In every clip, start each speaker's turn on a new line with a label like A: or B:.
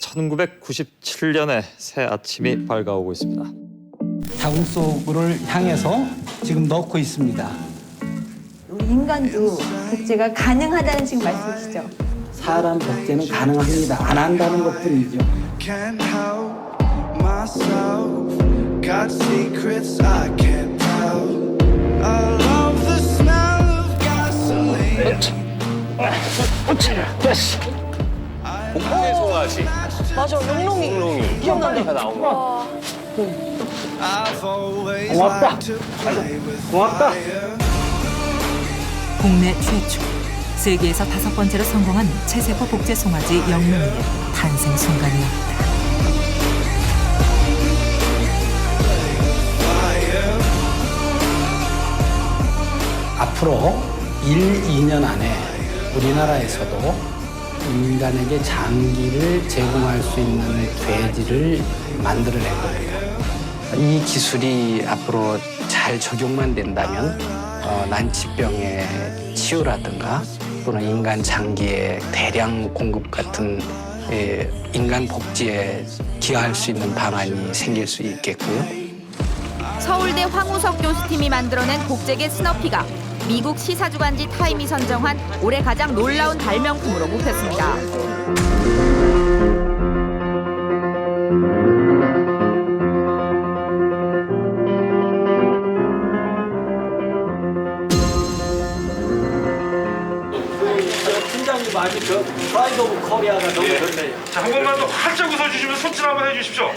A: 1997년에 새 아침이 밝아오고 있습니다.
B: 자궁 속을 향해서 지금 넣고 있습니다.
C: 우리 인간도 복제가 가능하다는 지금 말씀이시죠?
B: 사람 복제는 가능합니다. 안 한다는 것뿐이죠.
D: Can't help myself. Got secrets I can't tell. I love the smell of gasoline.
E: 복부의 송아지.
F: 맞아, 롱롱이.
E: 롱롱이.
F: 기억난다.
E: 나온 거.
D: I've always
B: 고맙다.
D: liked to play with
B: 고맙다.
D: fire.
G: 국내 최초, 세계에서 5번째로 성공한 체세포 복제 송아지 영롱이의 탄생 순간이었다.
B: 앞으로 1, 2년 안에 우리나라에서도 인간에게 장기를 제공할 수 있는 돼지를 만들어낼 겁니다. 이 기술이 앞으로 잘 적용만 된다면 난치병의 치유라든가 또는 인간 장기의 대량 공급 같은 인간 복지에 기여할 수 있는 방안이 생길 수 있겠고요.
H: 서울대 황우석 교수팀이 만들어낸 복제계 스너피가 미국 시사주간지 타임이 선정한 올해 가장 놀라운 발명품으로 뽑혔습니다.
B: 팀장님 아직 프라이드 오브 코리아가 너무 좋네요.
I: 자, 한 번만 더 활짝 웃어주시면 손짓 한번 해주십시오.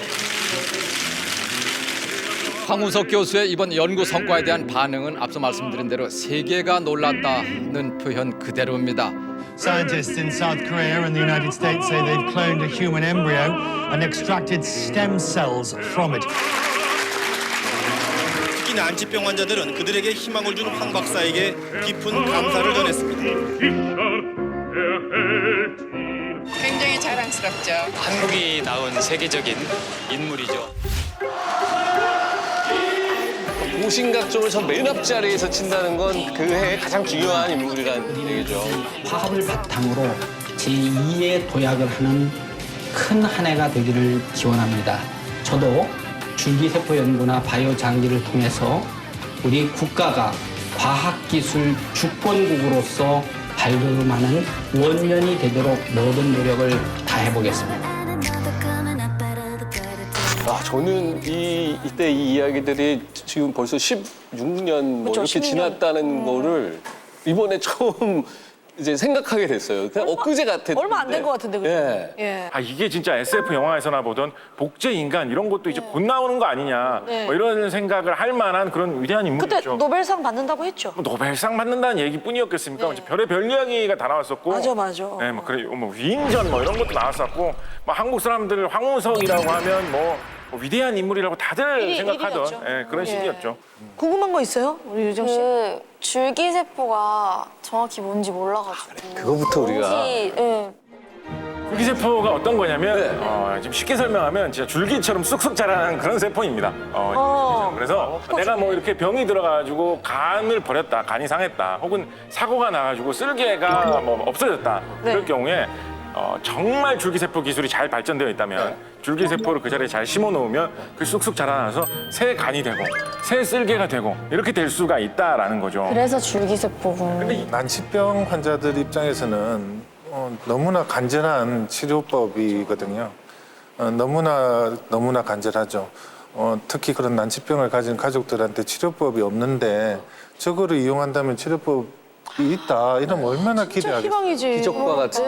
J: 황우석 교수의 이번 연구 성과에 대한 반응은 앞서 말씀드린 대로 세계가 놀랐다는 표현 그대로입니다.
K: Scientists in South Korea and the United States say they've cloned a human embryo and extracted stem cells from it.
E: 특히 난치병 환자들은 그들에게 희망을 준 황 박사에게 깊은 감사를 전했습니다.
F: 굉장히 자랑스럽죠.
J: 한국이 낳은 세계적인 인물이죠.
E: 고심각종을 저 맨 앞자리에서 친다는 건 그 해에 가장 중요한 인물이라는 얘기죠.
B: 화합을 바탕으로 제2의 도약을 하는 큰 한 해가 되기를 기원합니다. 저도 줄기세포 연구나 바이오 장기를 통해서 우리 국가가 과학기술 주권국으로서 발돋움하는 원년이 되도록 모든 노력을 다해보겠습니다.
E: 저는 이때 이 이야기들이 지금 벌써 16년 뭐
F: 그렇죠,
E: 이렇게
F: 16년.
E: 지났다는 거를 이번에 처음 이제 생각하게 됐어요. 그냥 엊그제 같았는데.
F: 얼마 안 된 것 같은데, 그죠?
E: 예.
F: 예.
I: 아, 이게 진짜 SF 영화에서나 보던 복제 인간 이런 것도 이제 곧 나오는 거 아니냐.
F: 네.
I: 뭐 이런 생각을 할 만한 그런 위대한
F: 그때
I: 인물이죠.
F: 노벨상 받는다고 했죠.
I: 노벨상 받는다는 얘기뿐이었겠습니까?
F: 네.
I: 이제 별의 별 이야기가 다 나왔었고.
F: 맞아.
I: 네, 뭐 그래, 뭐 위인전 뭐 이런 것도 나왔었고, 뭐 한국 사람들 황우석이라고 하면 뭐 위대한 인물이라고 다들 생각하던
F: 일이었죠.
I: 그런
F: 예.
I: 시기였죠.
F: 궁금한 거 있어요? 우리 유정 씨?
L: 그 줄기세포가 정확히 뭔지 몰라가지고.
E: 그거부터 우리가.
L: 뭔지, 예.
I: 줄기세포가 어떤 거냐면 지금 쉽게 설명하면 진짜 줄기처럼 쑥쑥 자라는 그런 세포입니다. 그래서 내가 뭐 이렇게 병이 들어가지고 간을 버렸다, 간이 상했다, 혹은 사고가 나가지고 쓸개가 뭐 없어졌다 그럴 경우에 정말 줄기세포 기술이 잘 발전되어 있다면 줄기세포를 그 자리에 잘 심어놓으면 그 쑥쑥 자라나서 새 간이 되고 새 쓸개가 되고 이렇게 될 수가 있다라는 거죠.
L: 그래서 줄기세포군.
M: 난치병 환자들 입장에서는 너무나 간절한 치료법이거든요. 너무나 간절하죠. 특히 그런 난치병을 가진 가족들한테 치료법이 없는데 저거를 이용한다면 치료법이 있다. 이러면 얼마나
F: 진짜
M: 기대하겠어요.
F: 희망이지.
E: 기적과 같은.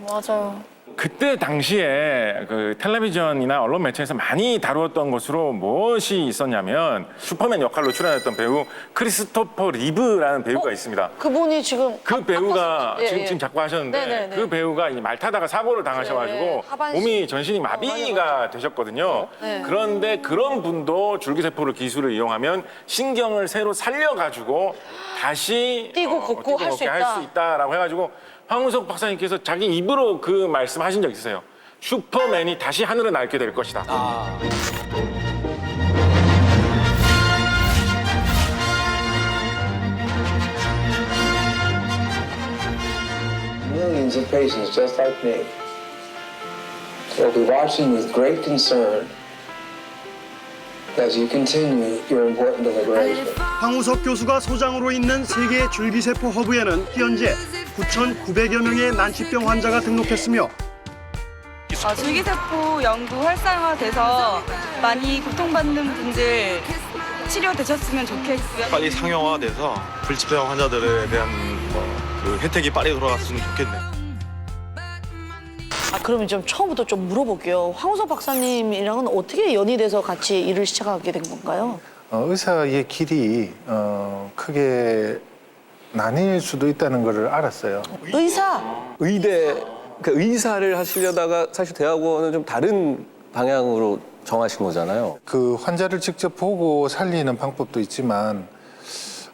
L: 맞아요.
I: 그때 당시에 그 텔레비전이나 언론 매체에서 많이 다루었던 것으로 무엇이 있었냐면 슈퍼맨 역할로 출연했던 배우 크리스토퍼 리브라는 배우가 있습니다.
F: 그분이 지금
I: 그 배우가
F: 예,
I: 지금 자꾸 하셨는데
F: 네네네.
I: 그 배우가 이제 말 타다가 사고를 당하셔가지고
F: 네, 하반신.
I: 몸이 전신이 마비가 되셨거든요.
F: 네.
I: 그런데 그런 분도 줄기세포를 기술을 이용하면 신경을 새로 살려가지고 다시
F: 뛰고 걷고 할 수
I: 할
F: 있다.
I: 수 있다라고 해가지고 황우석 박사님께서 자기 입으로 그 말씀하신 적 있으세요. 슈퍼맨이 다시 하늘을 날게 될 것이다.
D: Millions of patients just like me
B: We'll be watching with great concern as you continue your important deliberation.
N: 황우석 교수가 소장으로 있는 세계 줄기세포 허브에는 현재 9,900여 명의 난치병 환자가 등록했으며
O: 줄기세포 연구 활성화돼서 많이 고통받는 분들 치료되셨으면 좋겠고요.
P: 빨리 상용화돼서 불치병 환자들에 대한 그 혜택이 빨리 돌아갔으면 좋겠네.
F: 그러면 좀 처음부터 좀 물어볼게요. 황우석 박사님이랑은 어떻게 연이 돼서 같이 일을 시작하게 된 건가요?
M: 의사의 길이 크게 나뉠 수도 있다는 걸 알았어요.
F: 의사?
E: 의대, 그 의사를 하시려다가 사실 대학원은 좀 다른 방향으로 정하신 거잖아요.
M: 그 환자를 직접 보고 살리는 방법도 있지만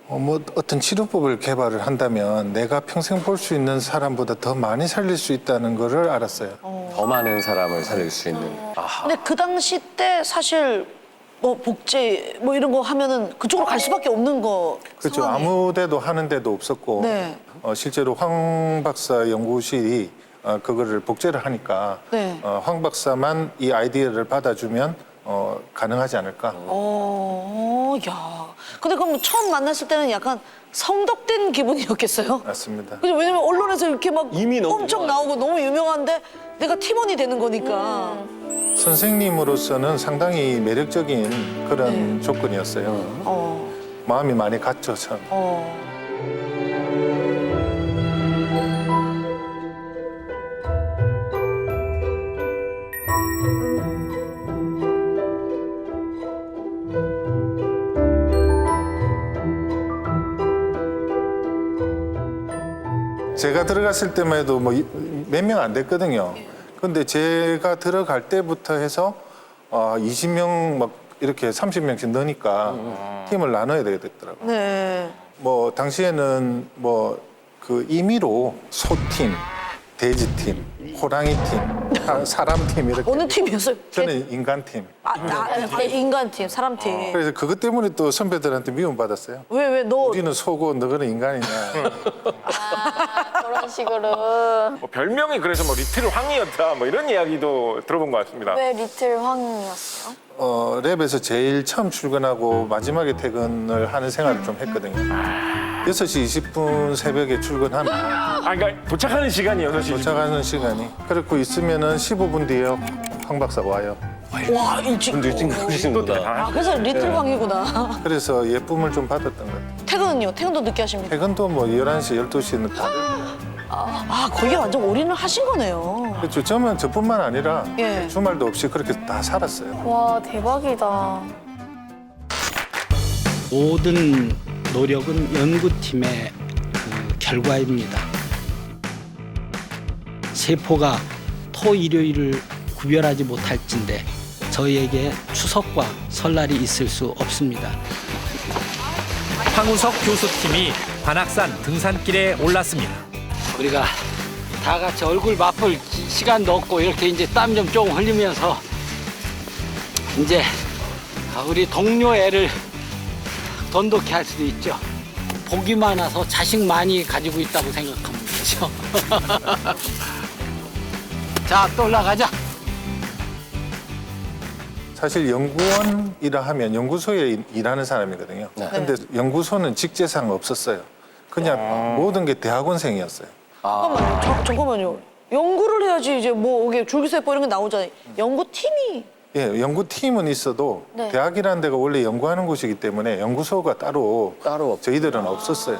M: 뭐 어떤 치료법을 개발을 한다면 내가 평생 볼 수 있는 사람보다 더 많이 살릴 수 있다는 거를 알았어요.
E: 더 많은 사람을 살릴 수 있는.
F: 근데 그 당시 때 사실 뭐 복제 뭐 이런 거 하면은 그쪽으로 갈 수밖에 없는 거.
M: 그렇죠.
F: 상황이.
M: 아무 데도 하는 데도 없었고
F: 네.
M: 실제로 황 박사 연구실이 그거를 복제를 하니까
F: 네.
M: 황 박사만 이 아이디어를 받아주면 가능하지 않을까.
F: 야. 근데 그럼 처음 만났을 때는 약간 성덕된 기분이었겠어요?
M: 맞습니다.
F: 그죠? 왜냐면 언론에서 이렇게 막
E: 이미 너무
F: 엄청 나오고 너무 유명한데 내가 팀원이 되는 거니까.
M: 선생님으로서는 상당히 매력적인 그런 조건이었어요. 마음이 많이 갔죠, 참. 제가 들어갔을 때만 해도 뭐 몇 명 안 됐거든요. 근데 제가 들어갈 때부터 해서 20명 막 이렇게 30명씩 넣으니까 팀을 나눠야 되겠더라고요.
F: 네.
M: 뭐 당시에는 뭐 그 임의로 소팀, 돼지팀, 호랑이팀, 사람팀 이렇게.
F: 어느 팀이었어요?
M: 저는 인간팀.
F: 인간팀, 사람팀.
M: 그래서 그것 때문에 또 선배들한테 미움받았어요.
F: 왜 너?
M: 우리는 소고 너는 인간이냐.
L: 그런 식으로.
I: 뭐 별명이 그래서 뭐 리틀 황이었다 뭐 이런 이야기도 들어본 것 같습니다.
L: 왜 리틀 황이었어요?
M: 랩에서 제일 처음 출근하고 마지막에 퇴근을 하는 생활을 좀 했거든요. 6시 20분 새벽에 출근하면
I: 그러니까 도착하는 시간이 6시
M: 도착하는 시간이. 그렇고 있으면은 15분 뒤에 황 박사가 와요.
F: 와, 일찍.
E: 일찍 나오시는구나.
F: 그래서 리틀 황이구나.
M: 그래서 예쁨을 좀 받았던 것 같아요.
F: 퇴근은요? 퇴근도 늦게 하십니까?
M: 퇴근도 뭐 11시, 12시는 다들.
F: 거기에 완전 올인을 하신 거네요.
M: 그렇죠. 저뿐만 아니라
F: 예.
M: 주말도 없이 그렇게 다 살았어요.
L: 와, 대박이다.
B: 모든 노력은 연구팀의 그 결과입니다. 세포가 토, 일요일을 구별하지 못할진데 저희에게 추석과 설날이 있을 수 없습니다.
Q: 황우석 교수팀이 관악산 등산길에 올랐습니다.
B: 우리가 다 같이 얼굴 맛볼 시간도 없고 이렇게 이제 땀 좀 조금 흘리면서 이제 우리 동료 애를 돈독히 할 수도 있죠. 복이 많아서 자식 많이 가지고 있다고 생각하면 되죠. 자, 또 올라가자.
M: 사실 연구원이라 하면 연구소에 일하는 사람이거든요. 근데 연구소는 직제상 없었어요. 그냥 모든 게 대학원생이었어요.
F: 잠깐만요. 연구를 해야지 이제 뭐 이게 줄기세포 이런 게 나오잖아요. 연구팀이.
M: 예, 연구팀은 있어도
F: 네.
M: 대학이라는 데가 원래 연구하는 곳이기 때문에 연구소가 따로 저희들은 없었어요.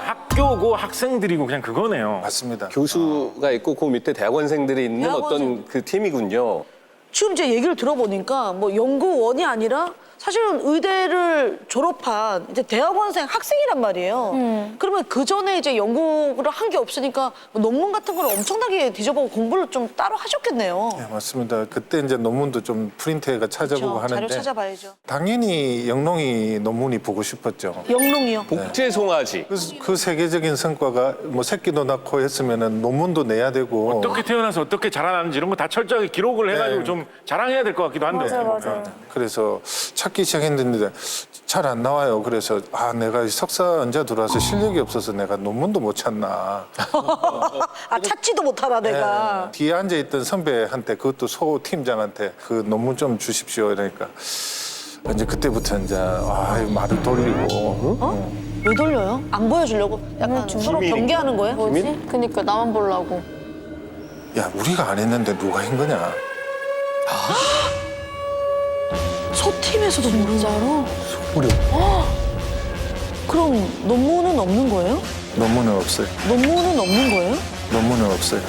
I: 학교고 학생들이고 그냥 그거네요.
M: 맞습니다.
E: 교수가 있고 그 밑에 대학원생들이 있는 어떤 그 팀이군요.
F: 지금 제 얘기를 들어보니까 뭐 연구원이 아니라 사실은 의대를 졸업한 이제 대학원생 학생이란 말이에요. 그러면 그 전에 이제 연구를 한 게 없으니까 뭐 논문 같은 걸 엄청나게 뒤져보고 공부를 좀 따로 하셨겠네요.
M: 네, 맞습니다. 그때 이제 논문도 좀 프린트해가 찾아보고
F: 그렇죠. 자료
M: 하는데
F: 찾아봐야죠.
M: 당연히 영롱이 논문이 보고 싶었죠.
F: 영롱이요?
E: 복제 송아지.
M: 그 세계적인 성과가 뭐 새끼도 낳고 했으면은 논문도 내야 되고
I: 어떻게 태어나서 어떻게 자라나는지 이런 거 다 철저하게 기록을 해가지고 좀 자랑해야 될 것 같기도 한데.
L: 맞아요.
M: 그래서 찾기 시작했는데 잘 안 나와요. 그래서 내가 석사 언제 들어와서 실력이 없어서 내가 논문도 못 찾나.
F: 찾지도 못하나 내가.
M: 뒤에 앉아있던 선배한테 그것도 소 팀장한테 그 논문 좀 주십시오. 이러니까 이제 그때부터 이제 말을 돌리고.
F: 왜 돌려요? 안 보여주려고? 약간 서로 경계하는 거예요?
L: 뭐지? 그니까 나만 보려고.
M: 야, 우리가 안 했는데 누가 한 거냐.
F: 소팀에서도 진짜로?
M: 우리
F: 그럼 논문은 없는 거예요?
M: 논문은 없어요.
F: 논문은 없는 거예요?
M: 논문은 없어요.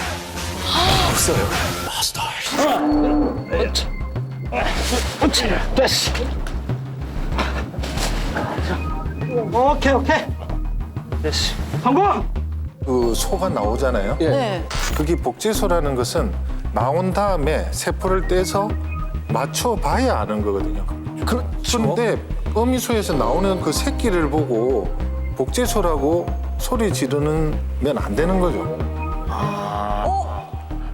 M: 없어요.
B: 됐어. 오케이. 됐어. 성공!
M: 그 소가 나오잖아요.
F: 네.
M: 그게 복제소라는 것은 나온 다음에 세포를 떼서 맞춰봐야 아는 거거든요. 그런데 어미소에서 나오는 그 새끼를 보고 복제소라고 소리 지르면 안 되는 거죠.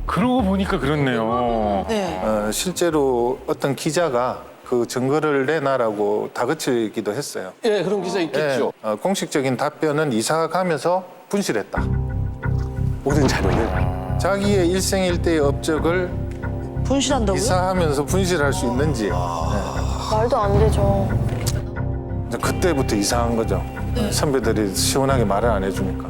I: 그러고 보니까 그렇네요.
F: 네.
M: 실제로 어떤 기자가 그 증거를 내놔라고 다그치기도 했어요.
E: 예, 그런 기사 있겠죠.
M: 공식적인 답변은 이사 가면서 분실했다.
E: 모든 자료를.
M: 자기의 일생일대의 업적을
F: 분실한다고요?
M: 이사하면서 분실할 수 있는지.
L: 말도 안 되죠.
M: 그때부터 이상한 거죠. 선배들이 시원하게 말을 안 해주니까.